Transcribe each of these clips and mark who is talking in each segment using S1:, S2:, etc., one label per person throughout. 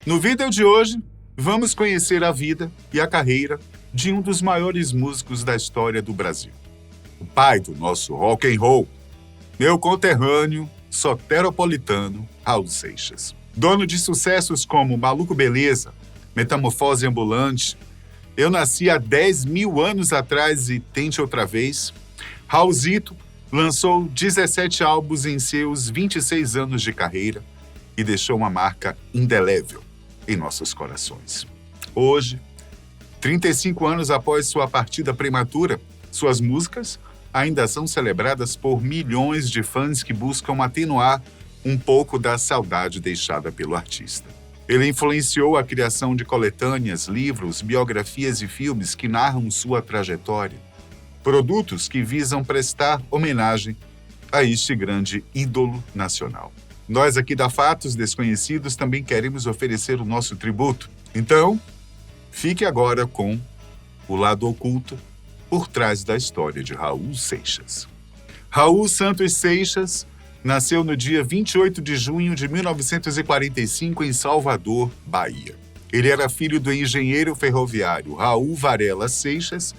S1: No vídeo de hoje, vamos conhecer a vida e a carreira de um dos maiores músicos da história do Brasil. O pai do nosso rock and roll, meu conterrâneo soteropolitano Raul Seixas. Dono de sucessos como Maluco Beleza, Metamorfose Ambulante, Eu Nasci há 10 mil anos atrás e Tente Outra Vez, Raulzito lançou 17 álbuns em seus 26 anos de carreira e deixou uma marca indelével em nossos corações. Hoje, 35 anos após sua partida prematura, suas músicas ainda são celebradas por milhões de fãs que buscam atenuar um pouco da saudade deixada pelo artista. Ele influenciou a criação de coletâneas, livros, biografias e filmes que narram sua trajetória, produtos que visam prestar homenagem a este grande ídolo nacional. Nós aqui da Fatos Desconhecidos também queremos oferecer o nosso tributo. Então, fique agora com o lado oculto por trás da história de Raul Seixas. Raul Santos Seixas nasceu no dia 28 de junho de 1945 em Salvador, Bahia. Ele era filho do engenheiro ferroviário Raul Varela Seixas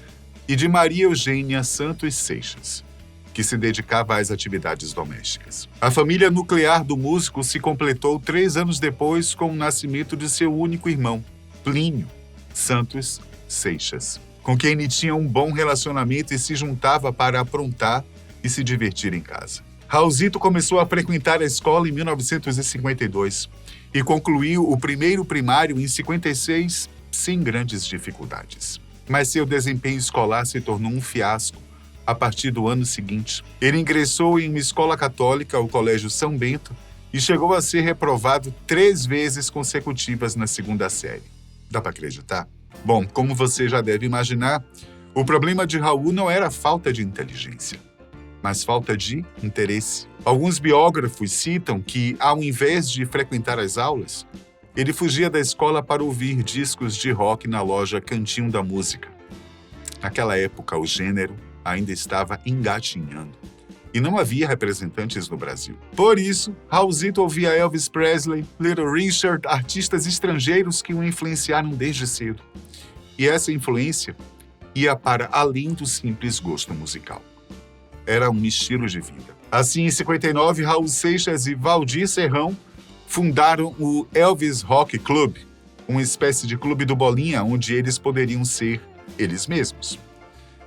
S1: e de Maria Eugênia Santos Seixas, que se dedicava às atividades domésticas. A família nuclear do músico se completou 3 anos depois com o nascimento de seu único irmão, Plínio Santos Seixas, com quem ele tinha um bom relacionamento e se juntava para aprontar e se divertir em casa. Raulzito começou a frequentar a escola em 1952 e concluiu o primeiro primário em 56 sem grandes dificuldades. Mas seu desempenho escolar se tornou um fiasco a partir do ano seguinte. Ele ingressou em uma escola católica, o Colégio São Bento, e chegou a ser reprovado 3 vezes consecutivas na 2ª série. Dá para acreditar? Bom, como você já deve imaginar, o problema de Raul não era falta de inteligência, mas falta de interesse. Alguns biógrafos citam que, ao invés de frequentar as aulas, ele fugia da escola para ouvir discos de rock na loja Cantinho da Música. Naquela época, o gênero ainda estava engatinhando e não havia representantes no Brasil. Por isso, Raulzito ouvia Elvis Presley, Little Richard, artistas estrangeiros que o influenciaram desde cedo. E essa influência ia para além do simples gosto musical. Era um estilo de vida. Assim, em 59, Raul Seixas e Valdir Serrão fundaram o Elvis Rock Club, uma espécie de clube do Bolinha onde eles poderiam ser eles mesmos.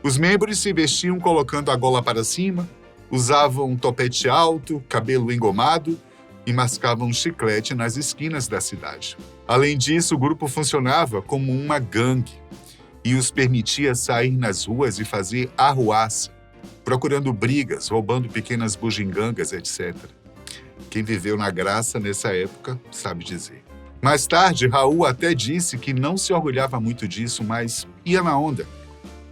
S1: Os membros se vestiam colocando a gola para cima, usavam um topete alto, cabelo engomado e mascavam chiclete nas esquinas da cidade. Além disso, o grupo funcionava como uma gangue e os permitia sair nas ruas e fazer arruaça, procurando brigas, roubando pequenas bugigangas, etc. Quem viveu na graça nessa época sabe dizer. Mais tarde, Raul até disse que não se orgulhava muito disso, mas ia na onda,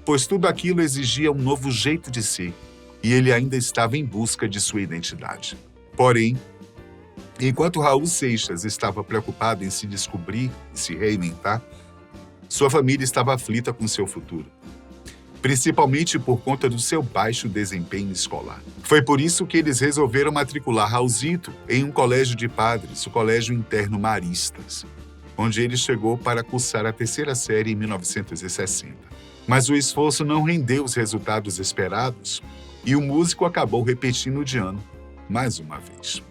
S1: pois tudo aquilo exigia um novo jeito de ser, e ele ainda estava em busca de sua identidade. Porém, enquanto Raul Seixas estava preocupado em se descobrir e se reinventar, sua família estava aflita com seu futuro, principalmente por conta do seu baixo desempenho escolar. Foi por isso que eles resolveram matricular Raulzito em um colégio de padres, o Colégio Interno Maristas, onde ele chegou para cursar a 3ª série em 1960. Mas o esforço não rendeu os resultados esperados e o músico acabou repetindo de ano mais uma vez.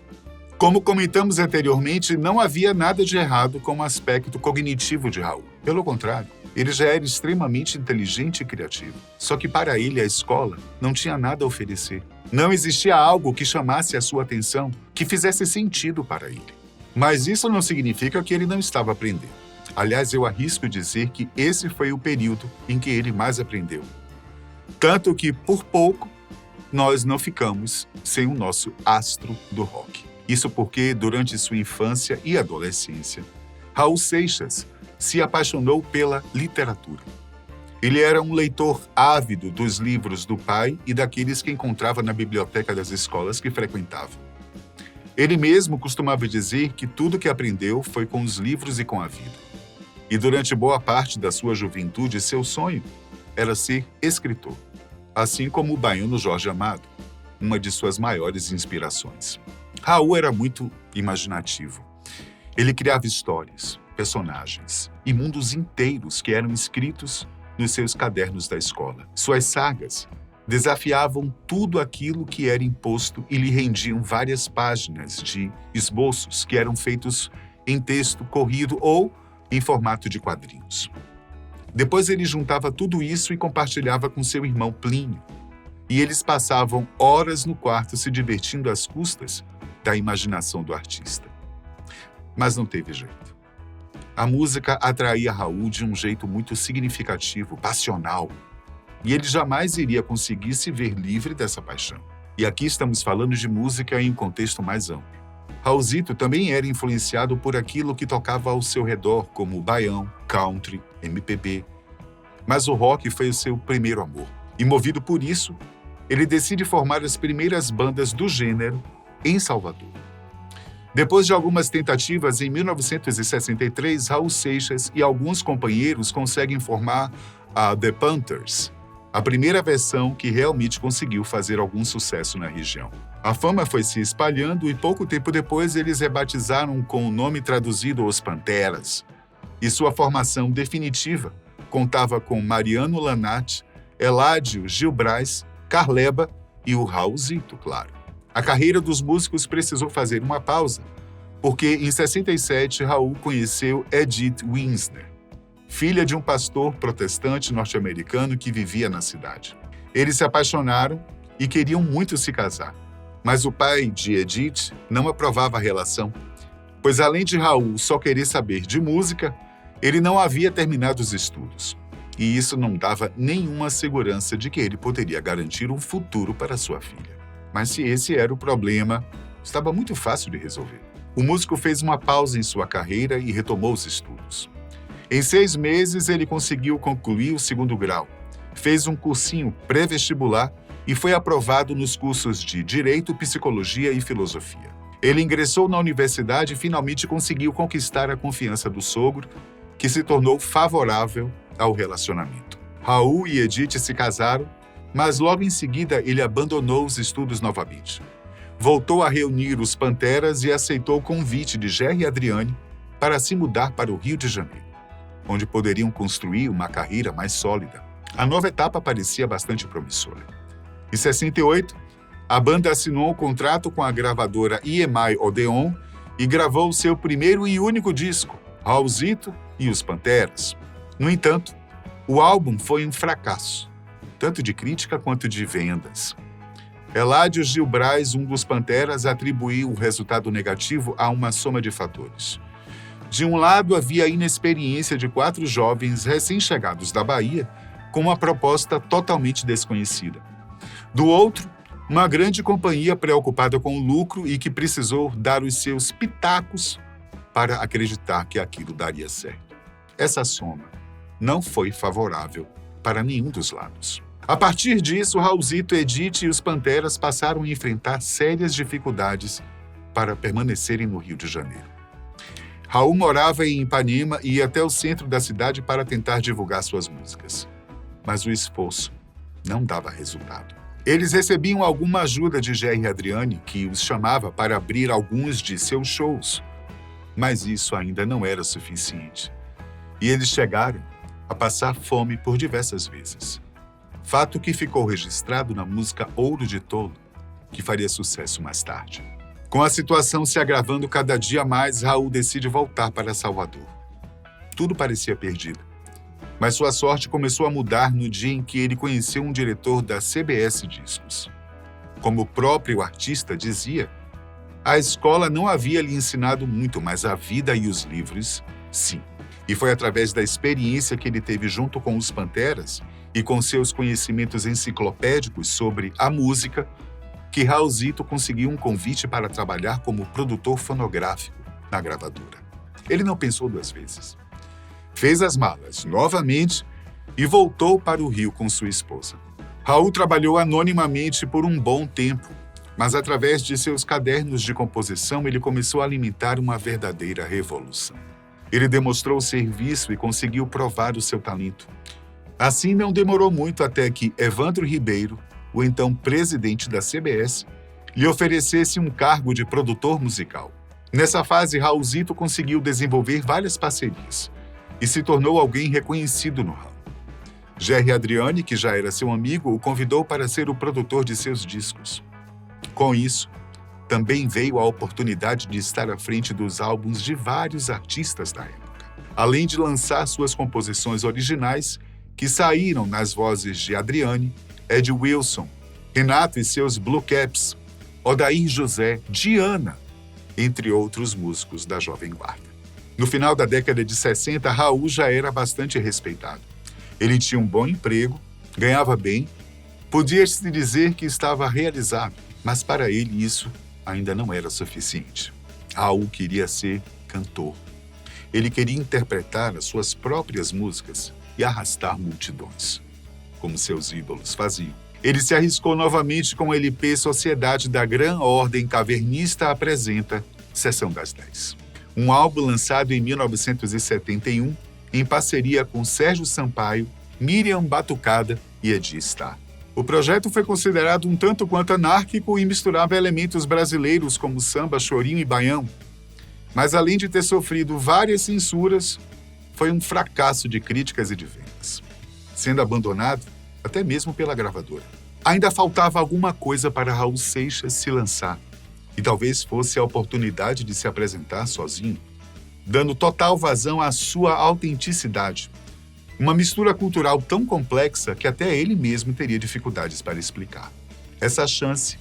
S1: Como comentamos anteriormente, não havia nada de errado com o aspecto cognitivo de Raul. Pelo contrário, ele já era extremamente inteligente e criativo. Só que para ele a escola não tinha nada a oferecer. Não existia algo que chamasse a sua atenção, que fizesse sentido para ele. Mas isso não significa que ele não estava aprendendo. Aliás, eu arrisco dizer que esse foi o período em que ele mais aprendeu. Tanto que, por pouco, nós não ficamos sem o nosso astro do rock. Isso porque, durante sua infância e adolescência, Raul Seixas se apaixonou pela literatura. Ele era um leitor ávido dos livros do pai e daqueles que encontrava na biblioteca das escolas que frequentava. Ele mesmo costumava dizer que tudo que aprendeu foi com os livros e com a vida. E durante boa parte da sua juventude, seu sonho era ser escritor, assim como o baiano Jorge Amado, uma de suas maiores inspirações. Raul era muito imaginativo. Ele criava histórias, personagens e mundos inteiros que eram escritos nos seus cadernos da escola. Suas sagas desafiavam tudo aquilo que era imposto e lhe rendiam várias páginas de esboços que eram feitos em texto corrido ou em formato de quadrinhos. Depois ele juntava tudo isso e compartilhava com seu irmão Plínio. E eles passavam horas no quarto se divertindo às custas da imaginação do artista. Mas não teve jeito. A música atraía Raul de um jeito muito significativo, passional. E ele jamais iria conseguir se ver livre dessa paixão. E aqui estamos falando de música em um contexto mais amplo. Raulzito também era influenciado por aquilo que tocava ao seu redor, como baião, country, MPB. Mas o rock foi o seu primeiro amor. E movido por isso, ele decide formar as primeiras bandas do gênero em Salvador. Depois de algumas tentativas, em 1963, Raul Seixas e alguns companheiros conseguem formar a The Panthers, a primeira versão que realmente conseguiu fazer algum sucesso na região. A fama foi se espalhando e pouco tempo depois eles rebatizaram com o nome traduzido Os Panteras. E sua formação definitiva contava com Mariano Lanatti, Eládio Gil Brás, Carleba e o Raulzito, claro. A carreira dos músicos precisou fazer uma pausa, porque em 67 Raul conheceu Edith Wiesner, filha de um pastor protestante norte-americano que vivia na cidade. Eles se apaixonaram e queriam muito se casar, mas o pai de Edith não aprovava a relação, pois além de Raul só querer saber de música, ele não havia terminado os estudos. E isso não dava nenhuma segurança de que ele poderia garantir um futuro para sua filha. Mas se esse era o problema, estava muito fácil de resolver. O músico fez uma pausa em sua carreira e retomou os estudos. Em 6 meses, ele conseguiu concluir o 2º grau, fez um cursinho pré-vestibular e foi aprovado nos cursos de Direito, Psicologia e Filosofia. Ele ingressou na universidade e finalmente conseguiu conquistar a confiança do sogro, que se tornou favorável ao relacionamento. Raul e Edith se casaram, mas logo em seguida ele abandonou os estudos novamente. Voltou a reunir os Panteras e aceitou o convite de Gerry Adriani para se mudar para o Rio de Janeiro, onde poderiam construir uma carreira mais sólida. A nova etapa parecia bastante promissora. Em 68, a banda assinou um contrato com a gravadora EMI Odeon e gravou seu primeiro e único disco, Raulzito e os Panteras. No entanto, o álbum foi um fracasso, tanto de crítica quanto de vendas. Eládio Gil Brás, um dos Panteras, atribuiu o resultado negativo a uma soma de fatores. De um lado, havia a inexperiência de 4 jovens recém-chegados da Bahia com uma proposta totalmente desconhecida. Do outro, uma grande companhia preocupada com o lucro e que precisou dar os seus pitacos para acreditar que aquilo daria certo. Essa soma não foi favorável para nenhum dos lados. A partir disso, Raulzito, Edith e os Panteras passaram a enfrentar sérias dificuldades para permanecerem no Rio de Janeiro. Raul morava em Ipanema e ia até o centro da cidade para tentar divulgar suas músicas. Mas o esforço não dava resultado. Eles recebiam alguma ajuda de Gerry Adriani, que os chamava para abrir alguns de seus shows. Mas isso ainda não era suficiente. E eles chegaram a passar fome por diversas vezes. Fato que ficou registrado na música Ouro de Tolo, que faria sucesso mais tarde. Com a situação se agravando cada dia mais, Raul decide voltar para Salvador. Tudo parecia perdido. Mas sua sorte começou a mudar no dia em que ele conheceu um diretor da CBS Discos. Como o próprio artista dizia, a escola não havia lhe ensinado muito, mas a vida e os livros, sim. E foi através da experiência que ele teve junto com os Panteras e com seus conhecimentos enciclopédicos sobre a música que Raulzito conseguiu um convite para trabalhar como produtor fonográfico na gravadora. Ele não pensou 2 vezes. Fez as malas novamente e voltou para o Rio com sua esposa. Raul trabalhou anonimamente por um bom tempo, mas através de seus cadernos de composição ele começou a alimentar uma verdadeira revolução. Ele demonstrou serviço e conseguiu provar o seu talento. Assim, não demorou muito até que Evandro Ribeiro, o então presidente da CBS, lhe oferecesse um cargo de produtor musical. Nessa fase, Raulzito conseguiu desenvolver várias parcerias e se tornou alguém reconhecido no ramo. Gerry Adriani, que já era seu amigo, o convidou para ser o produtor de seus discos. Com isso, também veio a oportunidade de estar à frente dos álbuns de vários artistas da época, além de lançar suas composições originais, que saíram nas vozes de Adriani, Ed Wilson, Renato e seus Blue Caps, Odair José, Diana, entre outros músicos da Jovem Guarda. No final da década de 60, Raul já era bastante respeitado. Ele tinha um bom emprego, ganhava bem, podia-se dizer que estava realizado, mas para ele isso ainda não era suficiente. Raul queria ser cantor. Ele queria interpretar as suas próprias músicas e arrastar multidões, como seus ídolos faziam. Ele se arriscou novamente com o LP Sociedade da Gran Ordem Cavernista apresenta Sessão das 10. Um álbum lançado em 1971 em parceria com Sérgio Sampaio, Miriam Batucada e Edi Starr. O projeto foi considerado um tanto quanto anárquico e misturava elementos brasileiros como samba, chorinho e baião. Mas além de ter sofrido várias censuras, foi um fracasso de críticas e de vendas, sendo abandonado até mesmo pela gravadora. Ainda faltava alguma coisa para Raul Seixas se lançar, e talvez fosse a oportunidade de se apresentar sozinho, dando total vazão à sua autenticidade. Uma mistura cultural tão complexa que até ele mesmo teria dificuldades para explicar. Essa chance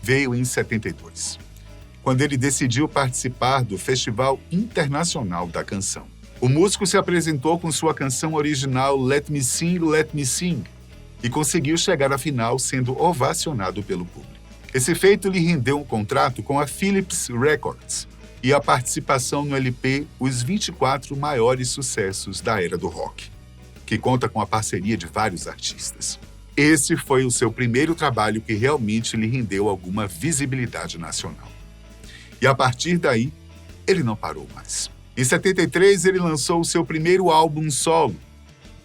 S1: veio em 72, quando ele decidiu participar do Festival Internacional da Canção. O músico se apresentou com sua canção original Let Me Sing, e conseguiu chegar à final sendo ovacionado pelo público. Esse feito lhe rendeu um contrato com a Philips Records e a participação no LP Os 24 Maiores Sucessos da Era do Rock, que conta com a parceria de vários artistas. Esse foi o seu primeiro trabalho que realmente lhe rendeu alguma visibilidade nacional. E a partir daí, ele não parou mais. Em 73, ele lançou o seu primeiro álbum solo,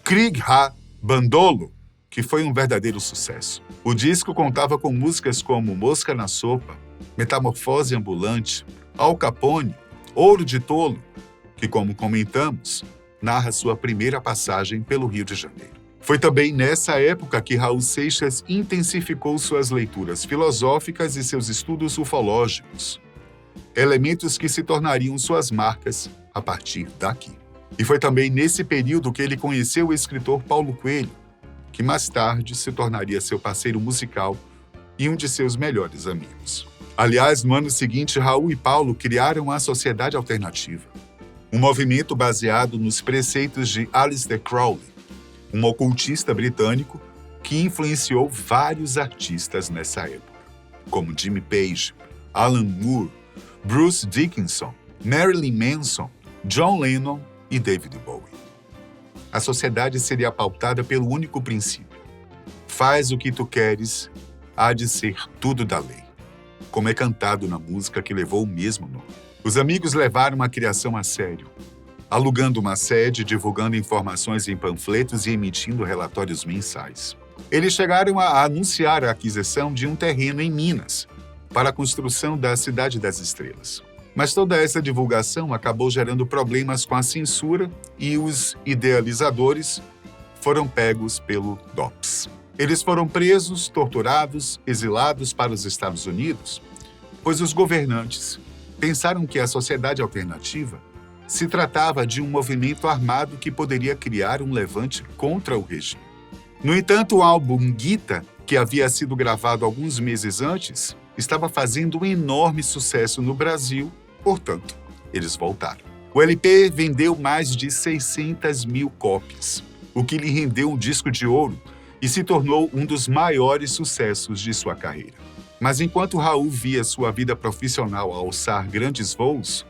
S1: Krieg Ha Bandolo, que foi um verdadeiro sucesso. O disco contava com músicas como Mosca na Sopa, Metamorfose Ambulante, Al Capone, Ouro de Tolo, que, como comentamos, narra sua primeira passagem pelo Rio de Janeiro. Foi também nessa época que Raul Seixas intensificou suas leituras filosóficas e seus estudos ufológicos, elementos que se tornariam suas marcas a partir daqui. E foi também nesse período que ele conheceu o escritor Paulo Coelho, que mais tarde se tornaria seu parceiro musical e um de seus melhores amigos. Aliás, no ano seguinte, Raul e Paulo criaram a Sociedade Alternativa, um movimento baseado nos preceitos de Aleister Crowley, um ocultista britânico que influenciou vários artistas nessa época, como Jimmy Page, Alan Moore, Bruce Dickinson, Marilyn Manson, John Lennon e David Bowie. A sociedade seria pautada pelo único princípio: faz o que tu queres, há de ser tudo da lei, como é cantado na música que levou o mesmo nome. Os amigos levaram a criação a sério, alugando uma sede, divulgando informações em panfletos e emitindo relatórios mensais. Eles chegaram a anunciar a aquisição de um terreno em Minas para a construção da Cidade das Estrelas. Mas toda essa divulgação acabou gerando problemas com a censura e os idealizadores foram pegos pelo DOPS. Eles foram presos, torturados, exilados para os Estados Unidos, pois os governantes pensaram que a Sociedade Alternativa se tratava de um movimento armado que poderia criar um levante contra o regime. No entanto, o álbum Gita, que havia sido gravado alguns meses antes, estava fazendo um enorme sucesso no Brasil, portanto, eles voltaram. O LP vendeu mais de 600 mil cópias, o que lhe rendeu um disco de ouro e se tornou um dos maiores sucessos de sua carreira. Mas enquanto Raul via sua vida profissional alçar grandes voos,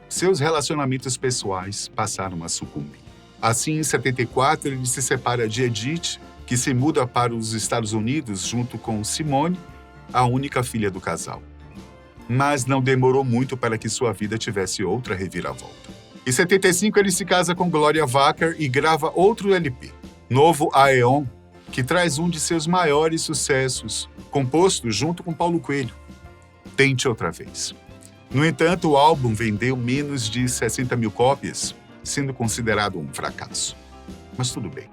S1: seus relacionamentos pessoais passaram a sucumbir. Assim, em 74, ele se separa de Edith, que se muda para os Estados Unidos junto com Simone, a única filha do casal. Mas não demorou muito para que sua vida tivesse outra reviravolta. Em 75, ele se casa com Gloria Wacker e grava outro LP, Novo Aeon, que traz um de seus maiores sucessos, composto junto com Paulo Coelho, Tente Outra Vez. No entanto, o álbum vendeu menos de 60 mil cópias, sendo considerado um fracasso. Mas tudo bem.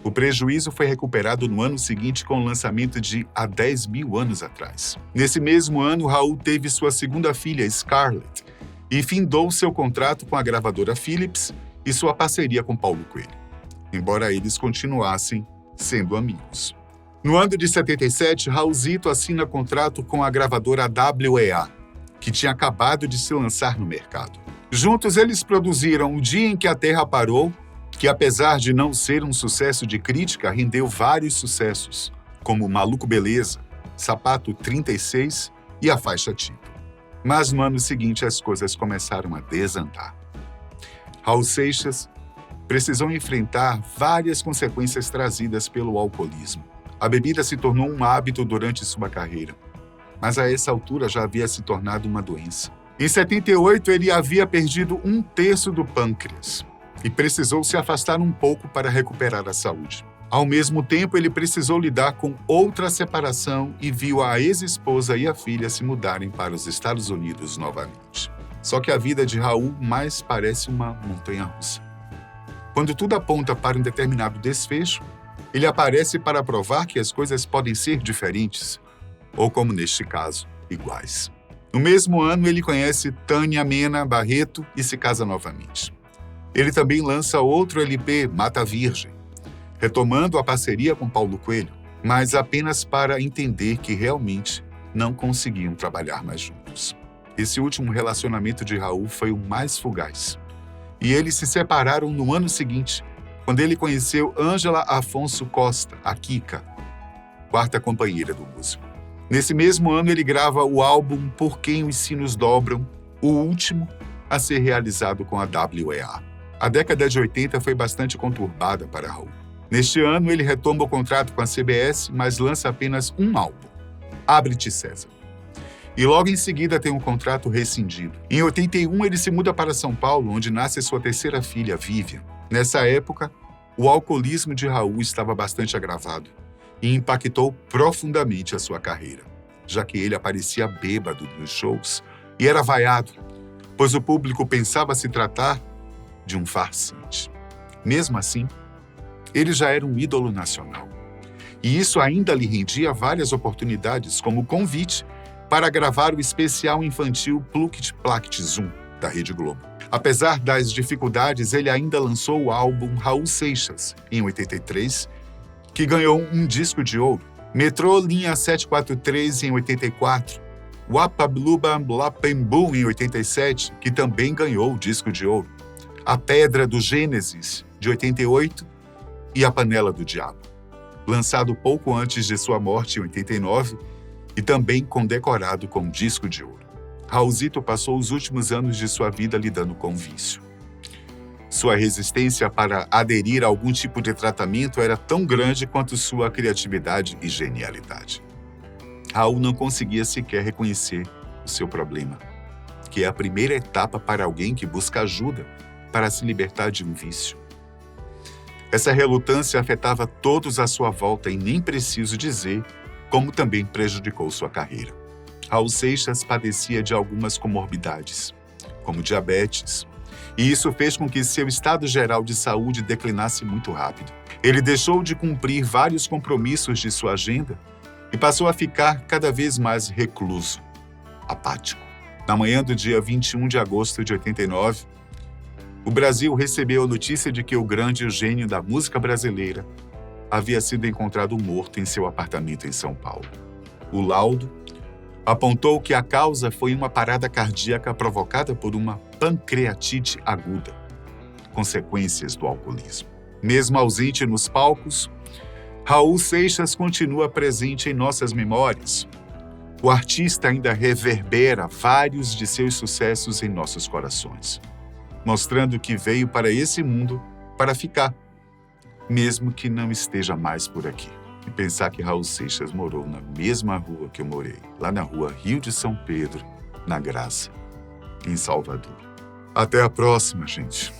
S1: O prejuízo foi recuperado no ano seguinte com o lançamento de Há 10 mil anos atrás. Nesse mesmo ano, Raul teve sua segunda filha, Scarlett, e findou seu contrato com a gravadora Philips e sua parceria com Paulo Coelho, embora eles continuassem sendo amigos. No ano de 77, Raulzito assina contrato com a gravadora WEA, que tinha acabado de se lançar no mercado. Juntos, eles produziram O Dia em que a Terra Parou, que apesar de não ser um sucesso de crítica, rendeu vários sucessos, como Maluco Beleza, Sapato 36 e A Faixa Título. Mas no ano seguinte as coisas começaram a desandar. Raul Seixas precisou enfrentar várias consequências trazidas pelo alcoolismo. A bebida se tornou um hábito durante sua carreira, mas a essa altura já havia se tornado uma doença. Em 78, ele havia perdido 1/3 do pâncreas e precisou se afastar um pouco para recuperar a saúde. Ao mesmo tempo, ele precisou lidar com outra separação e viu a ex-esposa e a filha se mudarem para os Estados Unidos novamente. Só que a vida de Raul mais parece uma montanha-russa. Quando tudo aponta para um determinado desfecho, ele aparece para provar que as coisas podem ser diferentes, ou, como neste caso, iguais. No mesmo ano, ele conhece Tânia Mena Barreto e se casa novamente. Ele também lança outro LP, Mata Virgem, retomando a parceria com Paulo Coelho, mas apenas para entender que realmente não conseguiam trabalhar mais juntos. Esse último relacionamento de Raul foi o mais fugaz. E eles se separaram no ano seguinte, quando ele conheceu Ângela Afonso Costa, a Kika, quarta companheira do músico. Nesse mesmo ano, ele grava o álbum Por Quem os Sinos Dobram, o último a ser realizado com a WEA. A década de 80 foi bastante conturbada para Raul. Neste ano, ele retoma o contrato com a CBS, mas lança apenas um álbum, Abre-te César. E logo em seguida tem um contrato rescindido. Em 81, ele se muda para São Paulo, onde nasce sua terceira filha, Vivian. Nessa época, o alcoolismo de Raul estava bastante agravado e impactou profundamente a sua carreira, já que ele aparecia bêbado nos shows e era vaiado, pois o público pensava se tratar de um farsante. Mesmo assim, ele já era um ídolo nacional. E isso ainda lhe rendia várias oportunidades, como o convite para gravar o especial infantil Plucket Placket Zoom, da Rede Globo. Apesar das dificuldades, ele ainda lançou o álbum Raul Seixas, em 83, que ganhou um disco de ouro. Metrô Linha 743, em 84. Wapa Bluba Blapembu, em 87, que também ganhou o disco de ouro. A Pedra do Gênesis, de 88, e A Panela do Diabo, lançado pouco antes de sua morte, em 89, e também condecorado com disco de ouro. Raulzito passou os últimos anos de sua vida lidando com vício. Sua resistência para aderir a algum tipo de tratamento era tão grande quanto sua criatividade e genialidade. Raul não conseguia sequer reconhecer o seu problema, que é a primeira etapa para alguém que busca ajuda para se libertar de um vício. Essa relutância afetava todos à sua volta e nem preciso dizer como também prejudicou sua carreira. Raul Seixas padecia de algumas comorbidades, como diabetes, e isso fez com que seu estado geral de saúde declinasse muito rápido. Ele deixou de cumprir vários compromissos de sua agenda e passou a ficar cada vez mais recluso, apático. Na manhã do dia 21 de agosto de 89, o Brasil recebeu a notícia de que o grande gênio da música brasileira havia sido encontrado morto em seu apartamento em São Paulo. O laudo apontou que a causa foi uma parada cardíaca provocada por uma pancreatite aguda, consequências do alcoolismo. Mesmo ausente nos palcos, Raul Seixas continua presente em nossas memórias. O artista ainda reverbera vários de seus sucessos em nossos corações, mostrando que veio para esse mundo para ficar, mesmo que não esteja mais por aqui. E pensar que Raul Seixas morou na mesma rua que eu morei, lá na rua Rio de São Pedro, na Graça, em Salvador. Até a próxima, gente.